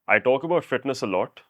I talk about fitness a lot,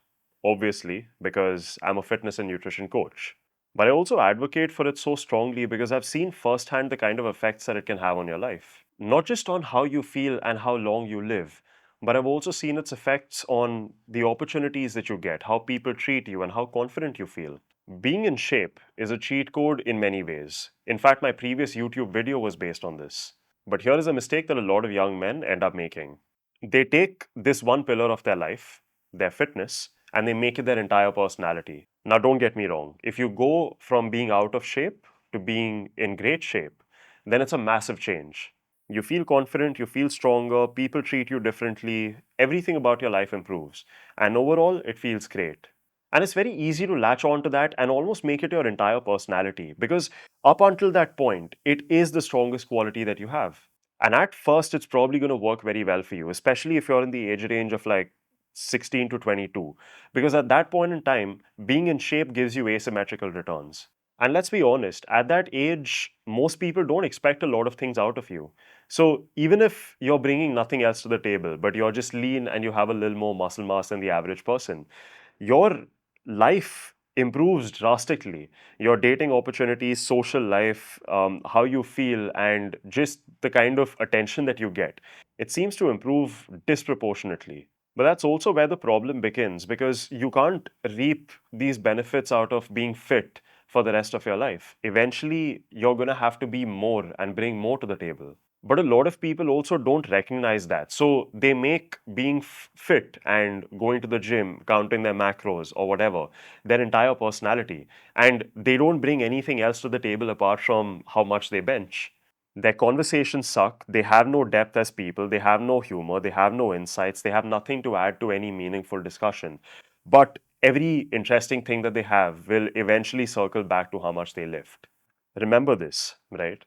obviously, because I'm a fitness and nutrition coach. But I also advocate for it so strongly because I've seen firsthand the kind of effects that it can have on your life. Not just on how you feel and how long you live, but I've also seen its effects on the opportunities that you get, how people treat you, and how confident you feel. Being in shape is a cheat code in many ways. In fact, my previous YouTube video was based on this. But here is a mistake that a lot of young men end up making. They take this one pillar of their life, their fitness, and they make it their entire personality. Now, don't get me wrong. If you go from being out of shape to being in great shape, then it's a massive change. You feel confident, you feel stronger, people treat you differently, everything about your life improves. And overall, it feels great. And it's very easy to latch on to that and almost make it your entire personality because up until that point, it is the strongest quality that you have. And at first, it's probably going to work very well for you, especially if you're in the age range of like 16 to 22. Because at that point in time, being in shape gives you asymmetrical returns. And let's be honest, at that age, most people don't expect a lot of things out of you. So even if you're bringing nothing else to the table, but you're just lean and you have a little more muscle mass than the average person, your life improves drastically. Your dating opportunities, social life, how you feel, and just the kind of attention that you get, it seems to improve disproportionately. But that's also where the problem begins because you can't reap these benefits out of being fit for the rest of your life. Eventually, you're going to have to be more and bring more to the table. But a lot of people also don't recognize that. So they make being fit and going to the gym, counting their macros or whatever, their entire personality. And they don't bring anything else to the table apart from how much they bench. Their conversations suck. They have no depth as people. They have no humor. They have no insights. They have nothing to add to any meaningful discussion. But every interesting thing that they have will eventually circle back to how much they lift. Remember this, right?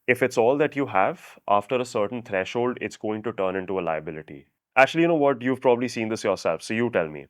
If it's all that you have, after a certain threshold, it's going to turn into a liability. Actually, you know what? You've probably seen this yourself. So you tell me.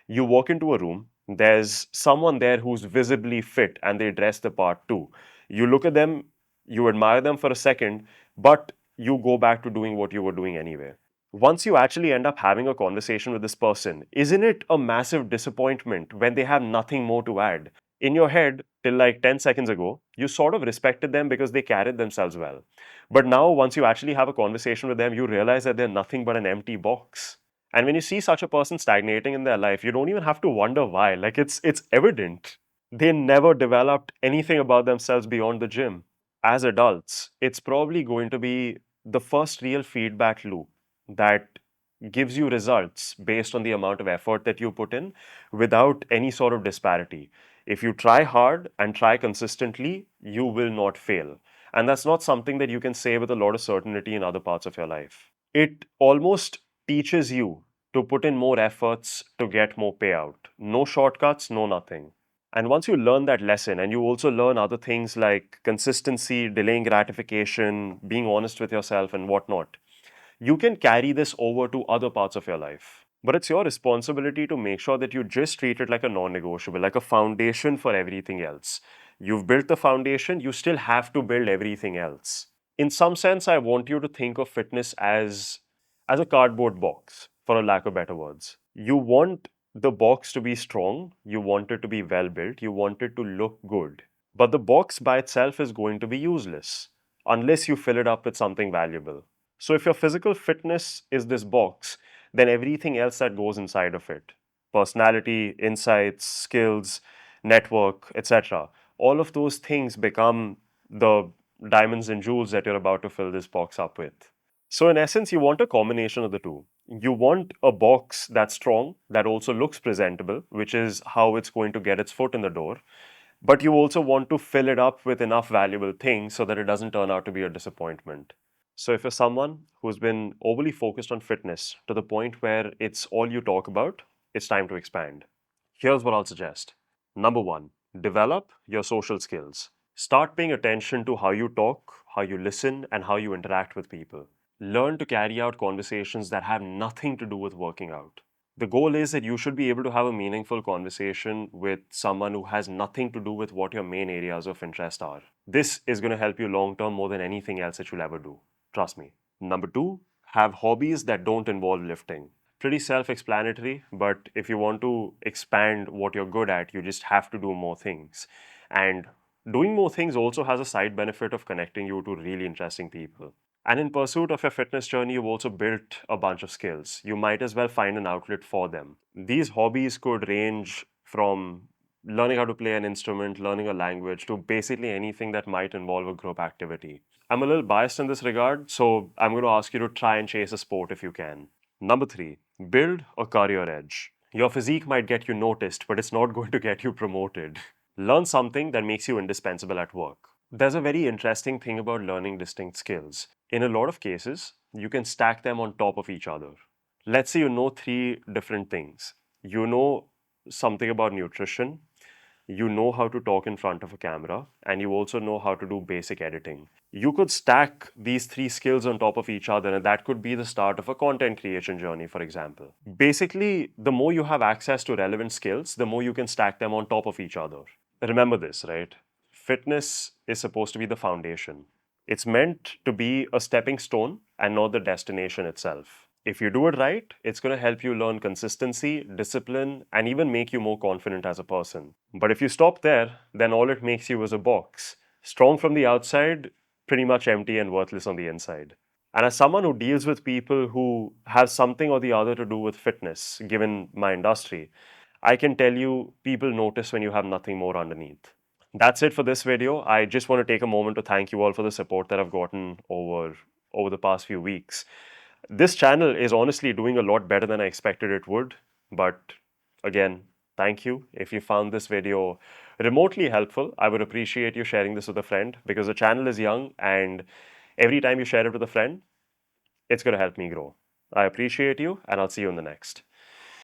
You walk into a room, there's someone there who's visibly fit and they dress the part too. You look at them, you admire them for a second, but you go back to doing what you were doing anyway. Once you actually end up having a conversation with this person, isn't it a massive disappointment when they have nothing more to add? In your head, till like 10 seconds ago, you sort of respected them because they carried themselves well. But now, once you actually have a conversation with them, you realize that they're nothing but an empty box. And when you see such a person stagnating in their life, you don't even have to wonder why. Like it's evident. They never developed anything about themselves beyond the gym. As adults, it's probably going to be the first real feedback loop that gives you results based on the amount of effort that you put in without any sort of disparity. If you try hard and try consistently, you will not fail. And that's not something that you can say with a lot of certainty in other parts of your life. It almost teaches you to put in more efforts to get more payout. No shortcuts, no nothing. And once you learn that lesson, and you also learn other things like consistency, delaying gratification, being honest with yourself, and whatnot, you can carry this over to other parts of your life. But it's your responsibility to make sure that you just treat it like a non negotiable, like a foundation for everything else. You've built the foundation, you still have to build everything else. In some sense, I want you to think of fitness as a cardboard box, for a lack of better words. You want the box to be strong, you want it to be well built, you want it to look good. But the box by itself is going to be useless unless you fill it up with something valuable. So if your physical fitness is this box, then everything else that goes inside of it, personality, insights, skills, network, etc., all of those things become the diamonds and jewels that you're about to fill this box up with. So, in essence, you want a combination of the two. You want a box that's strong, that also looks presentable, which is how it's going to get its foot in the door. But you also want to fill it up with enough valuable things so that it doesn't turn out to be a disappointment. So, if you're someone who's been overly focused on fitness to the point where it's all you talk about, it's time to expand. Here's what I'll suggest. Number one, develop your social skills. Start paying attention to how you talk, how you listen, and how you interact with people. Learn to carry out conversations that have nothing to do with working out. The goal is that you should be able to have a meaningful conversation with someone who has nothing to do with what your main areas of interest are. This is going to help you long term more than anything else that you'll ever do. Trust me. Number two, have hobbies that don't involve lifting. pretty self explanatory, but if you want to expand what you're good at, you just have to do more things. And doing more things also has a side benefit of connecting you to really interesting people. And in pursuit of your fitness journey, you've also built a bunch of skills. You might as well find an outlet for them. These hobbies could range from learning how to play an instrument, learning a language, to basically anything that might involve a group activity. I'm a little biased in this regard, so I'm going to ask you to try and chase a sport if you can. Number three, build a career edge. Your physique might get you noticed, but it's not going to get you promoted. Learn something that makes you indispensable at work. There's a very interesting thing about learning distinct skills. In a lot of cases, you can stack them on top of each other. Let's say you know three different things. You know something about nutrition, you know how to talk in front of a camera, and you also know how to do basic editing. You could stack these three skills on top of each other, and that could be the start of a content creation journey, for example. Basically, the more you have access to relevant skills, the more you can stack them on top of each other. Remember this, right? Fitness is supposed to be the foundation. It's meant to be a stepping stone and not the destination itself. If you do it right, it's going to help you learn consistency, discipline, and even make you more confident as a person. But if you stop there, then all it makes you is a box. Strong from the outside, pretty much empty and worthless on the inside. And as someone who deals with people who have something or the other to do with fitness, given my industry, I can tell you people notice when you have nothing more underneath. That's it for this video. I just want to take a moment to thank you all for the support that I've gotten over the past few weeks. This channel is honestly doing a lot better than I expected it would, but again, thank you. If you found this video remotely helpful, I would appreciate you sharing this with a friend because the channel is young and every time you share it with a friend, it's going to help me grow. I appreciate you and I'll see you in the next.